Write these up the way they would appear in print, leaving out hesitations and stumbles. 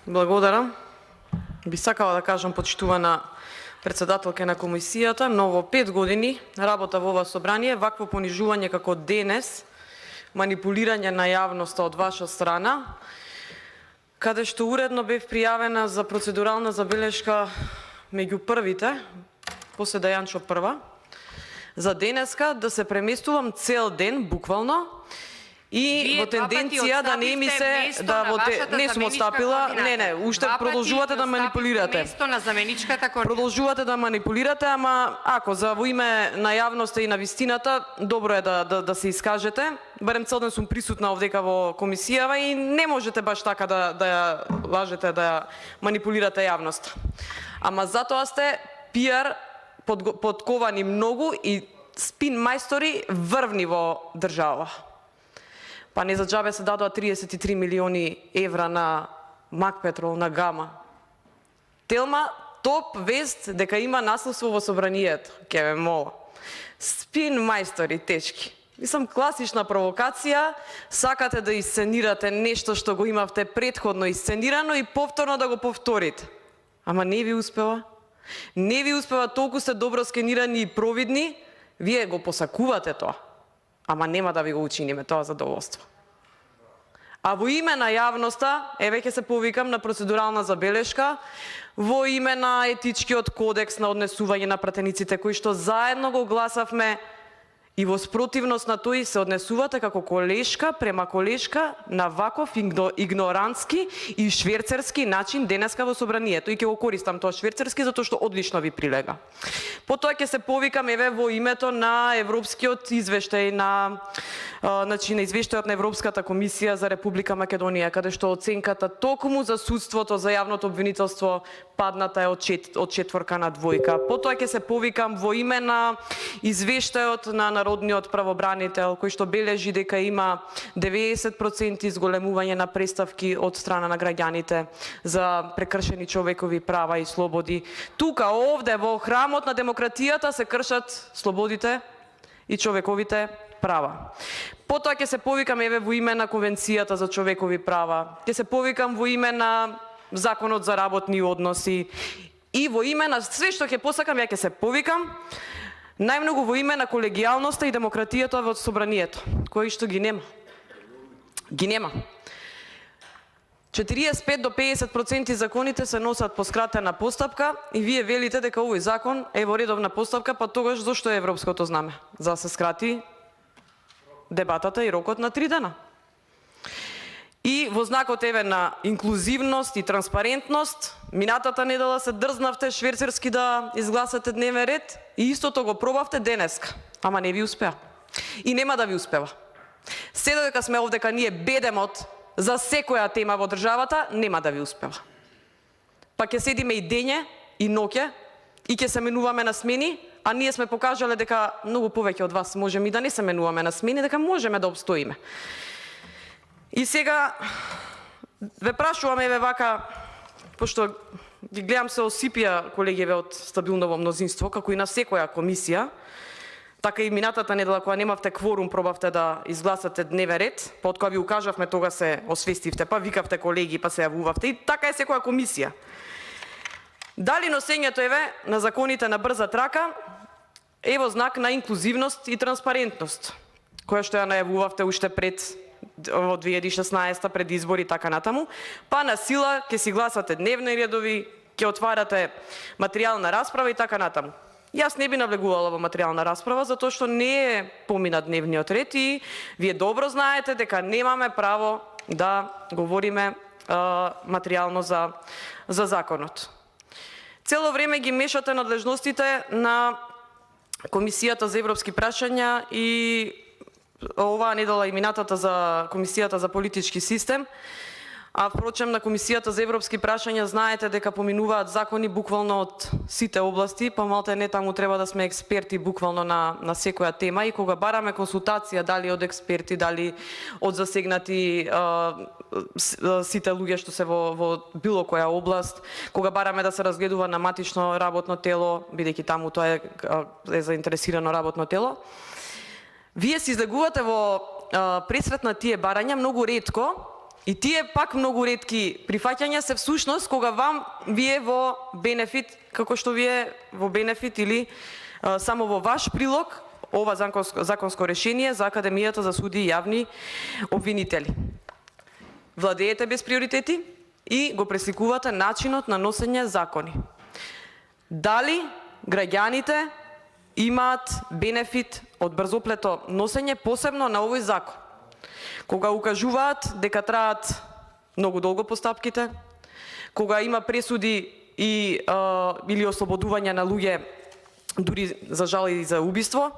Благодарам. Би сакала да кажам, почитувана председателка на комисијата, но во 5 години работа во ова собрание, вакво понижување како денес, манипулирање на јавноста од ваша страна, каде што уредно бев пријавена за процедурална забелешка меѓу првите, после Дајанчо прва, за денеска да се преместувам цел ден, буквално, и во тенденција да не ми се не сум отстапила, не, уште продолжувате да манипулирате. Место на заменичката координатор. Продолжувате да манипулирате, ама ако за во име на јавноста и на вистината, добро е да се искажете. Барем цел ден сум присутна овдека во комисијава и не можете баш така да ја лажете, да ја манипулирате јавноста. Ама затоа сте пиар подковани многу и спин мајстори врвни во држава. Па не за џабе се дадоа 33 милиони евра на Макпетрол, на Гама. Телма, топ вест дека има наследство во собранието. Ке ме мола. Спин мајстори тешки. Мислам, класична провокација. Сакате да исценирате нешто што го имавте претходно исценирано и повторно да го повторите. Ама не ви успева. Не ви успева, толку сте добро скенирани и провидни, вие го посакувате тоа. Ама нема да ви го учиниме тоа задоволство. А во име на јавноста, еве ќе се повикам на процедурална забелешка, во име на етичкиот кодекс на однесување на пратениците, кои што заедно го гласавме и во спротивност на тој се однесувате како колешка према колешка на ваков игнорантски и шверцерски начин денеска во собранието. И ќе го користам тоа шверцерски затоа што одлично ви прилега. Потоа ќе се повикам еве во името на европскиот извештај на извештајот на Европската комисија за Република Македонија, каде што оценката токму за судството за јавното обвинителство падната е од 4 на 2. Потоа ќе се повикам во име на извештајот на Народниот правобранител, кој што бележи дека има 90% изголемување на преставки од страна на граѓаните за прекршени човекови права и слободи. Тука, овде, во храмот на демократијата се кршат слободите и човековите права. Потоа ќе се повикам еве во име на Конвенцијата за човекови права, ќе се повикам во име на Законот за работни односи и во име на све што ќе посакам, ја ќе се повикам, најмногу во име на колегијалноста и демократијата во собранието, кои што ги нема. Ги нема. 45 до 50% законите се носат по скратена постапка и вие велите дека овој закон е во редовна постапка, па тогаш зошто е европското знаме? За да се скрати дебатата и рокот на 3 дена. И во знакот еве на инклузивност и транспарентност, минатата недела се дрзнавте шверцерски да изгласате дневен ред и истото го пробавте денеска, ама не ви успеа. И нема да ви успева. Се додека сме овдека ние бедемот за секоја тема во државата, нема да ви успева. Па ќе седиме и дење, и ноќе, и ќе се менуваме на смени, а ние сме покажале дека многу повеќе од вас можеме и да не се менуваме на смени, дека можеме да обстоиме. И сега ве прашуваме еве вака, пошто ги гледам се осипија колегиве од стабилново мнозинство, како и на секоја комисија, така и минатата недела кога немавте кворум, пробавте да изгласате дневен ред, па од кога ви укажавме тога се освестивте, па викавте колеги, па се јавувавте, и така е секоја комисија. Дали носењето еве на законите на брза трака е во знак на инклузивност и транспарентност, која што ја најавувавте уште пред во 2016 пред избори и така натаму, па на сила ќе си гласате дневни редови, ќе отварате материјална расправа и така натаму. Јас не би навлегувала во материјална расправа, затоа што не е помина дневниот ред и вие добро знаете дека немаме право да говориме материјално за законот. Цело време ги мешате надлежностите на Комисијата за европски прашања и оваа недела и минатата за Комисијата за политички систем, а впрочем на Комисијата за европски прашања знаете дека поминуваат закони буквално од сите области, па малте не таму треба да сме експерти буквално на секоја тема и кога бараме консултација дали од експерти, дали од засегнати сите луѓе што се во било која област, кога бараме да се разгледува на матично работно тело, бидејќи таму тоа е заинтересирано работно тело, вие се излегувате во пресвет на тие барања многу ретко И тие пак многу ретки прифаќања се всушност кога вие во бенефит, како што вие во бенефит или само во ваш прилог ова законско решение за Академијата за суди и јавни обвинители. Владеете без приоритети и го пресликувате начинот на носење закони. Дали граѓаните имаат бенефит од брзоплето носење, посебно на овој закон? Кога укажуваат дека траат многу долго постапките, кога има пресуди и или ослободување на луѓе дури за жал и за убиство,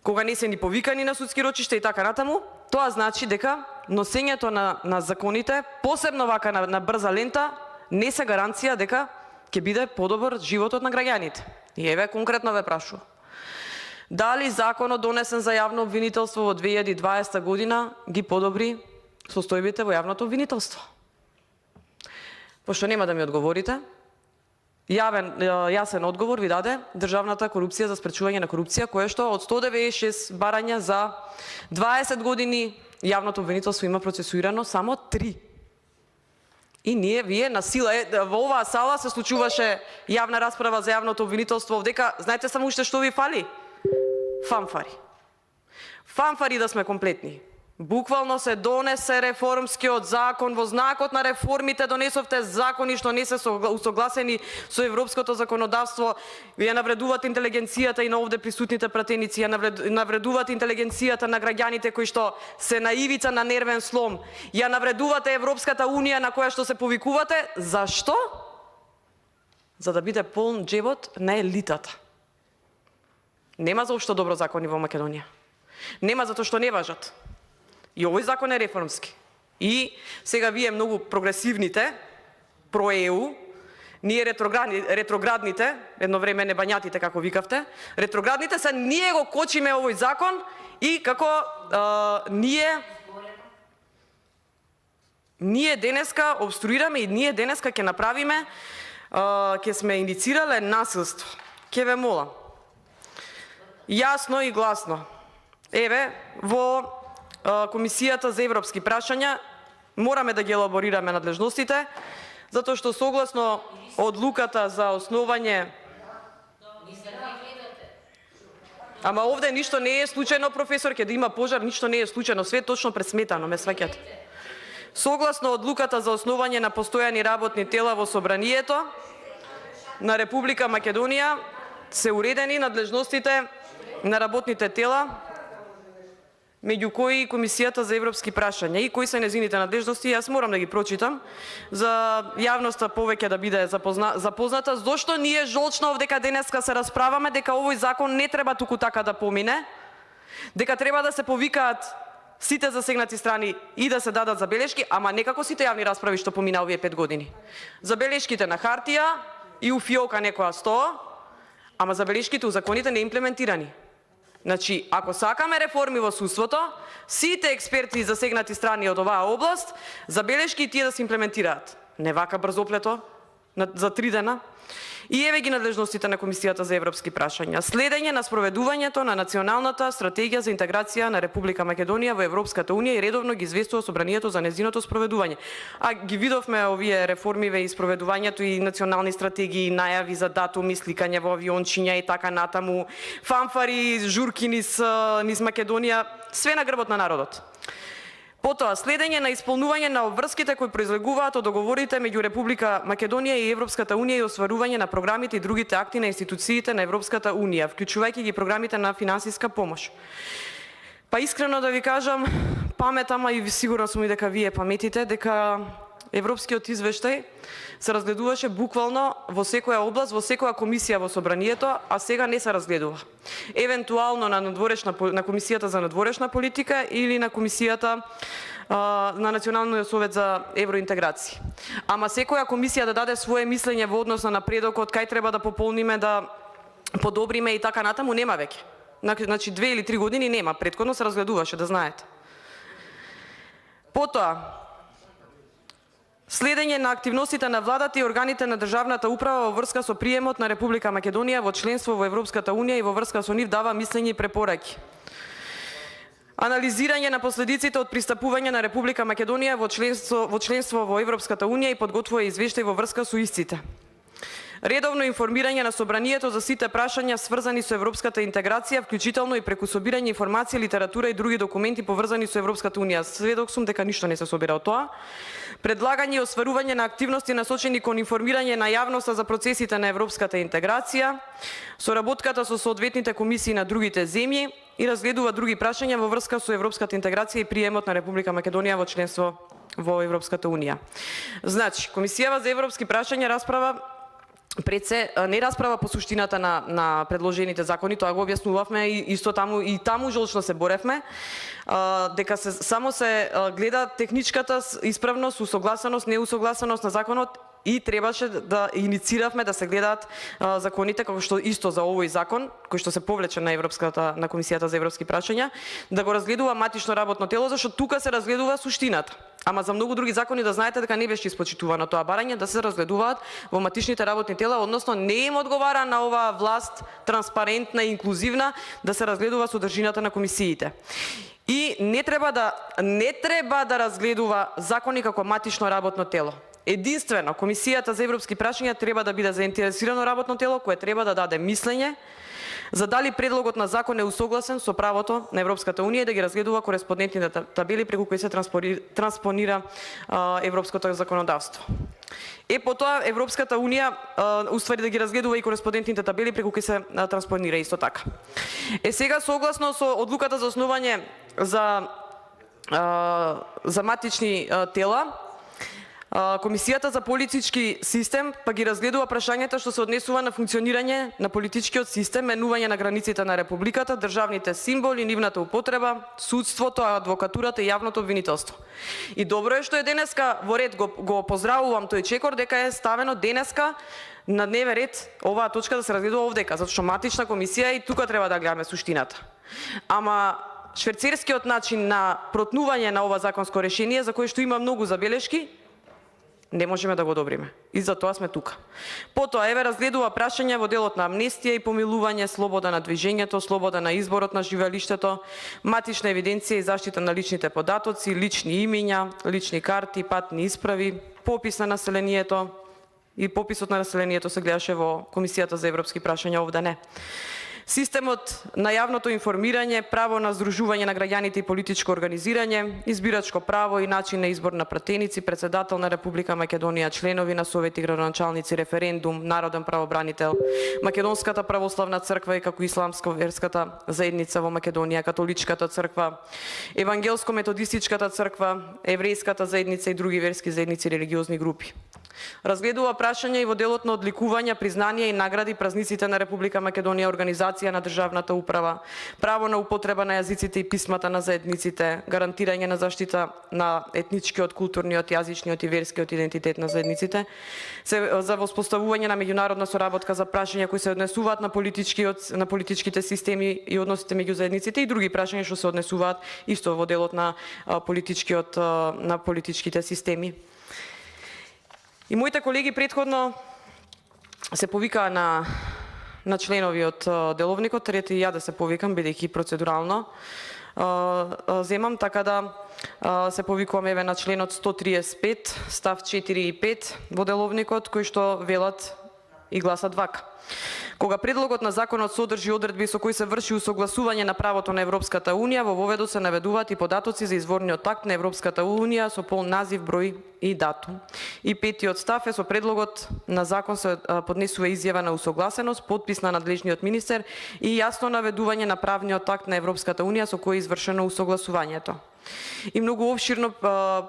кога не се ни повикани на судски рочишта и така натаму, тоа значи дека носењето на законите, посебно вака на брза лента, не се гаранција дека ќе биде подобар животот на граѓаните. И еве конкретно ве прашувам. Дали законот донесен за јавно обвинителство во 2020 година ги подобри состојбите во јавното обвинителство? Пошто нема да ми одговорите, јасен одговор ви даде Државната корупција за спречување на корупција, кое што од 196 барања за 20 години јавното обвинителство има процесуирано само 3. И вие на сила, во оваа сала се случуваше јавна расправа за јавното обвинителство, дека знаете само уште што ви фали? Фанфари. Фанфари да сме комплетни. Буквално се донесе реформскиот закон, во знакот на реформите донесовте закони што не се усогласени со европското законодавство, ја навредуваат интелигенцијата и на овде присутните пратеници, ја навредуваат интелигенцијата на граѓаните кои што се на ивица на нервен слом, ја навредувате Европската унија на која што се повикувате. Зашто? За да биде полн џебот на елитата. Нема заопшто добро закони во Македонија. Нема затоа што не важат. И овој закон е реформски. И сега вие многу прогресивните, про-ЕУ, ние ретроградните, едно време небањатите, како викавте, ретроградните се ние го кочиме овој закон и како ние денеска обструираме и ние денеска ќе направиме, ќе сме иницирале насилство. Ќе ве молам. Јасно и гласно. Еве, во Комисијата за европски прашања мораме да ги елаборираме надлежностите, затоа што согласно одлуката за основање... Ама овде ништо не е случајно, професор, ќе да има пожар, ништо не е случајно, све точно пресметано, ме сваќате. Согласно одлуката за основање на постојани работни тела во Собранието на Република Македонија се уредени надлежностите на работните тела, меѓу кои Комисијата за европски прашања. И кои се незините надлежности, јас морам да ги прочитам за јавноста повеќе да биде запозната, зошто ние жолчно овдека денеска се расправаме дека овој закон не треба туку така да помине, дека треба да се повикаат сите засегнати страни и да се дадат забелешки, ама не како сите јавни расправи што помина овие 5 години. Забелешките на хартија и у фиока некоја стоа, ама забелешките у законите не имплементирани. Значи, ако сакаме реформи во судството, сите експерти засегнати страни од оваа област, забелешки и тие да се имплементираат. Не вака брзоплето, за 3 дена. И еве ги надлежностите на Комисијата за европски прашања. Следење на спроведувањето на Националната стратегија за интеграција на Република Македонија во Европската Унија и редовно ги известува Собранието за нејзиното спроведување. А ги видовме овие реформиве и спроведувањето и национални стратегии, најави за датуми, сликање во авиончиња и така натаму, фанфари, журки низ Македонија, све на грбот на народот. Потоа, следење на исполнување на обврските кои произлегуваат од договорите меѓу Република Македонија и Европската Унија и остварување на програмите и другите акти на институциите на Европската Унија, вклучувајќи ги програмите на финансиска помош. Па искрено да ви кажам, паметама и сигурно сум и дека вие паметите, дека Европскиот извештај се разгледуваше буквално во секоја област, во секоја комисија во Собранието, а сега не се разгледува. Евентуално на Комисијата за надворешна политика или на Комисијата на Националниот совет за евроинтеграција. Ама секоја комисија да даде свое мислење во однос на напредокот, кај треба да пополниме, да подобриме и така натаму, нема веќе. Значи 2 или 3 години нема, претходно се разгледуваше, да знаете. Потоа, следење на активностите на владата и органите на државната управа во врска со приемот на Република Македонија во членство во Европската Унија и во врска со нив дава мислење и препораки. Анализирање на последиците од пристапување на Република Македонија во членство во Европската Унија и подготвува извештај во врска со истите. Редовно информирање на собранието за сите прашања сврзани со европската интеграција, вклучително и преку собирање информација, литература и други документи поврзани со Европската Унија. Сведок сум дека ништо не се собира од тоа. Предлагање и осварување на активности насочени кон информирање на јавноста за процесите на европската интеграција, соработката со соодветните комисии на другите земји и разгледува други прашања во врска со европската интеграција и приемот на Република Македонија во членство во Европската Унија. Значи, Комисијава за европски прашања расправа пред се не расправа по суштината на предложените закони, тоа го објаснувавме и исто таму жолчно се боревме, дека само се гледа техничката исправност, усогласеност, неусогласеност на законот и требаше да иницииравме да се гледаат законите како што исто за овој закон, кој што се повлече на Комисијата за европски прашања, да го разгледува матично работно тело, зашто тука се разгледува суштината. Ама за многу други закони да знаете дека не беше испочитувано тоа барање да се разгледуваат во матичните работни тела, односно не им одговара на оваа власт транспарентна и инклузивна да се разгледува содржината на комисиите. И не треба да разгледува закони како матично работно тело. Единствено, Комисијата за европски прашања треба да биде заинтересирано работно тело кое треба да даде мислење за дали предлогот на закон е усогласен со правото на Европската Унија и да ги разгледува кореспондентните табели преку кои се транспонира европското законодавство. Потоа Европската Унија уствари да ги разгледува и кореспондентните табели преку кои се транспонира исто така. Сега согласно со одлуката за основање за матични тела, Комисијата за политички систем па ги разгледува прашањата што се однесува на функционирање на политичкиот систем, менување на границите на републиката, државните символи, нивната употреба, судството, адвокатурата и јавното обвинителство. И добро е што е денеска во ред, го поздравувам тој чекор дека е ставено денеска на дневен ред оваа точка да се разгледува овдека, затоа што матична комисија и тука треба да гледаме суштината. Ама шварцерскиот начин на протнување на ова законско решение, за кое што има многу забелешки, не можеме да го одобриме. И за тоа сме тука. Потоа разгледува прашања во делот на амнестија и помилување, слобода на движењето, слобода на изборот на живеалиштето, матична евиденција и заштита на личните податоци, лични имиња, лични карти, патни исправи, попис на населението и пописот на населението се гледаше во Комисијата за европски прашања, овде не. Системот на јавното информирање, право на здружување на граѓаните и политичко организирање, избирачко право и начин на избор на пратеници, председател на Република Македонија, членови на совети, градоначалници, референдум, народен правобранител, Македонската православна црква и како исламско-верската заедница во Македонија, католичката црква, евангелско-методистичката црква, еврејската заедница и други верски заедници и религиозни групи. Разгледува прашања и во делот на одликувања, признанија и награди празниците на Република Македонија, организација на државната управа, право на употреба на јазиците и писмата на заедниците, гарантирање на заштита на етничкиот, културниот, јазичниот и верскиот идентитет на заедниците, за воспоставување на меѓународна соработка за прашања кои се однесуваат на политичките системи и односите меѓу заедниците и други прашања што се однесуваат исто во делот на политичките системи. И моите колеги претходно се повикаа на членови од деловникот, трети ја да се повикам, бидејќи процедурално земам, така да се повикувам еве на членот 135, став 4 и 5 во деловникот, кои што велат и гласат вака. Кога предлогот на законот содржи одредби со кои се врши усогласување на правото на Европската Унија, во воведот се наведуваат и податоци за изворниот акт на Европската Унија со пол назив, број и датум. И петиот став е со предлогот на закон се поднесува изјава на усогласеност, подпис на надлежниот министер и јасно наведување на правниот акт на Европската Унија со кој е извршено усогласувањето. И многу обширно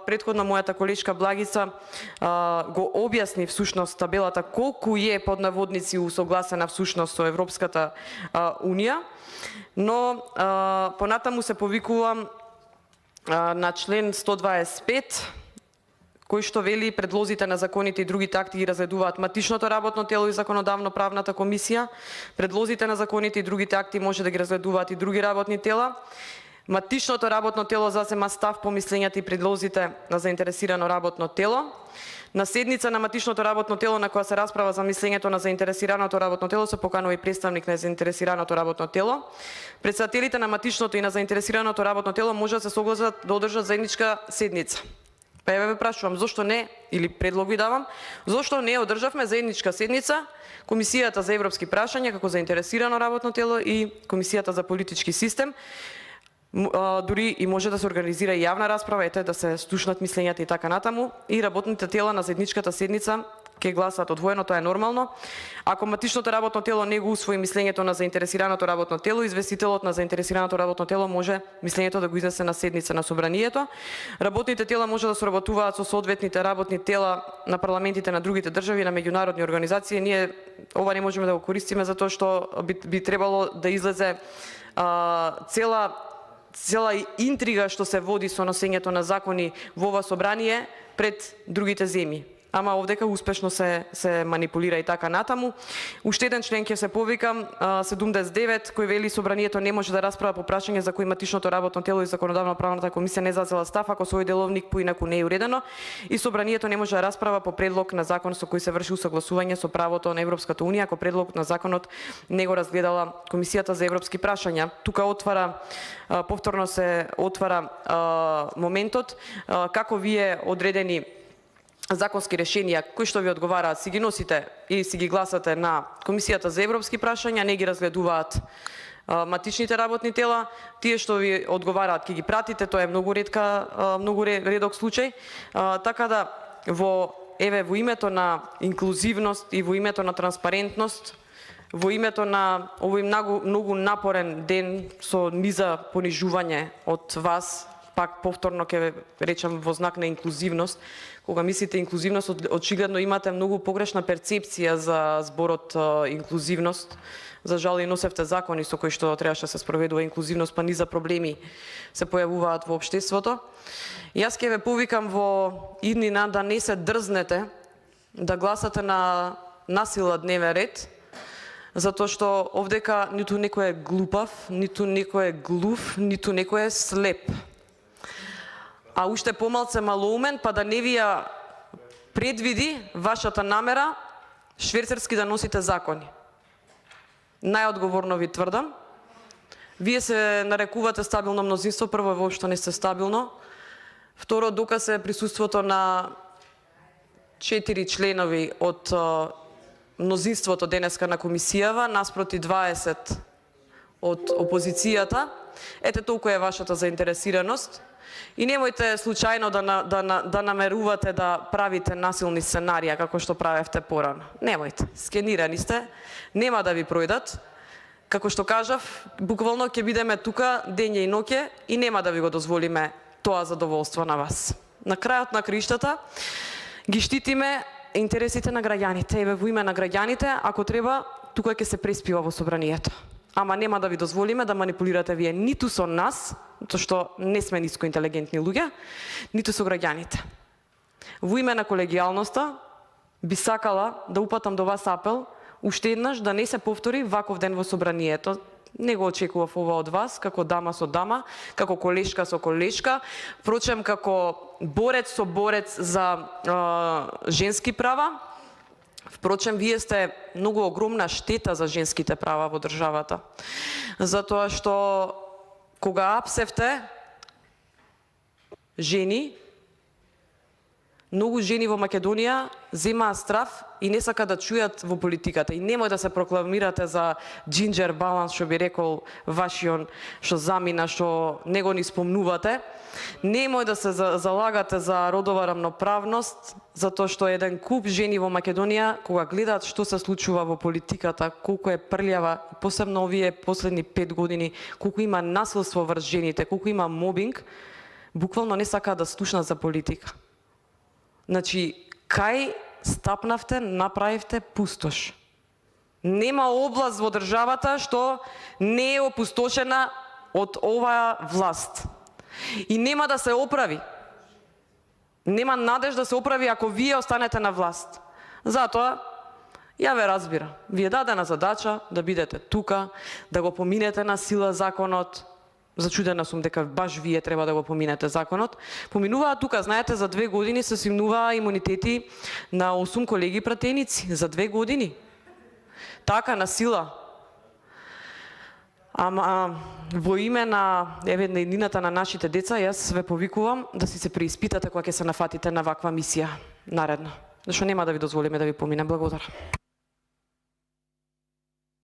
претходно мојата колешка Благица го објасни всушност табелата колку е под наводници усогласена всушност со Европската Унија, но понатаму се повикувам на член 125, кој што вели предлозите на законите и другите акти ги разгледуваат матичното работно тело и законодавно-правната комисија, предлозите на законите и другите акти може да ги разгледуваат и други работни тела, Матичното работно тело засема став по мислењата и предлозите на заинтересирано работно тело. На седница на матичното работно тело на која се расправа за мислењето на заинтересираното работно тело се поканува и представник на заинтересираното работно тело. Претседателите на матичното и на заинтересираното работно тело може да се согласат да одржат заедничка седница. Па еве ве прашувам, зошто не, или предлог ви давам, зошто не одржавме заедничка седница Комисијата за европски прашања како заинтересирано работно тело и Комисијата за политички систем, дури и може да се организира и јавна расправа, ете да се слушнат мислењата и така натаму, и работните тела на заедничката седница ќе гласат одвоено, тоа е нормално. Ако матичното работно тело не го усвои мислењето на заинтересираното работно тело, известителот на заинтересираното работно тело може мислењето да го изнесе на седница на собранието. Работните тела може да соработуваат со соодветните работни тела на парламентите на другите држави, на меѓународни организации. Ние ова не можеме да го користиме затоа што би требало да излезе цела интрига што се води со носењето на закони во ова собрание пред другите земји. Ама овдека успешно се манипулира и така натаму. Уште еден член ќе се повикам, 79, кој вели собранието не може да расправа по прашање за кои матичното работно тело и законодавно-правната комисија не зазела став ако свој деловник поинаку не е уредено, и собранието не може да расправа по предлог на закон со кој се врши усогласување со правото на Европската унија ако предлог на законот не го разгледала Комисијата за европски прашања. Тука повторно се отвара моментот како вие одредени законски решенија кои што ви одговараат си ги носите или си ги гласате на Комисијата за европски прашања, не ги разгледуваат матичните работни тела, тие што ви одговараат ќе ги пратите, тоа е многу редок случај, така да во името на инклузивност и во името на транспарентност, во името на овој многу напорен ден со низа понижување од вас, пак повторно ќе речам во знак на инклузивност. Кога мислите инклузивност, очигледно имате многу погрешна перцепција за зборот инклузивност. За жал и носевте закони со кои што требаше да се спроведува инклузивност, па низа проблеми се појавуваат во општеството. Јас ќе ве повикам во иднина да не се дрзнете да гласате на насила дневен ред, затоа што овдека ниту некој е глупав, ниту некој е глув, ниту некој е слеп. А уште помалце малоумен, па да не ви ја предвиди вашата намера шверцерски да носите закони. Најодговорно ви тврдам, вие се нарекувате стабилно мнозинство, прво воопшто не сте стабилно, второ доказ е присуството на 4 членови од мнозинството денеска на комисијава, наспроти 20 од опозицијата, ете толку е вашата заинтересираност. И немојте случајно да намерувате да правите насилни сценарија како што правевте порано. Немојте, скенирани сте, нема да ви пројдат. Како што кажав, буквално ќе бидеме тука дење и ноќе и нема да ви го дозволиме тоа задоволство на вас. На крајот на криштата ги штитиме интересите на граѓаните. Еве во име на граѓаните, ако треба, тука ќе се преспива во собранието. Ама нема да ви дозволиме да манипулирате вие ниту со нас, затоа што не сме ниско интелигентни луѓе, ниту со граѓаните. Во име на колегијалноста би сакала да упатам до вас апел уште еднаш да не се повтори ваков ден во собранието. Не го очекував ова од вас, како дама со дама, како колешка со колешка, впрочем како борец со борец за женски права. Впрочем, вие сте многу огромна штета за женските права во државата. Затоа што кога апсевте жени, многу жени во Македонија земаат страф и не сака да чујат во политиката. И немој да се прокламирате за джинджер баланс, што би рекол вашион, што замина, што не го ни спомнувате. Немој да се залагате за родова рамноправност, затоа што еден куп жени во Македонија, кога гледаат што се случува во политиката, колку е прљава, посебно овие последни 5 години, колку има насилство врз жените, колку има мобинг, буквално не сакаат да слушнат за политика. Значи, кај стапнавте, направивте пустош. Нема област во државата што не е опустошена од оваа власт. И нема да се оправи. Нема надеж да се оправи ако вие останете на власт. Затоа, ја ве разбира. Ви е дадена задача да бидете тука, да го поминете на сила законот, Зачудена сум дека баш вие треба да го поминете законот. Поминуваат тука, знаете, за 2 години се свимнуваа имунитети на 8 колеги пратеници. За 2 години. Така, на сила. Ама во име на еднината на нашите деца, јас ве повикувам да си се преиспитате кога ќе се нафатите на ваква мисија наредно. Зашто нема да ви дозволиме да ви помине. Благодарам.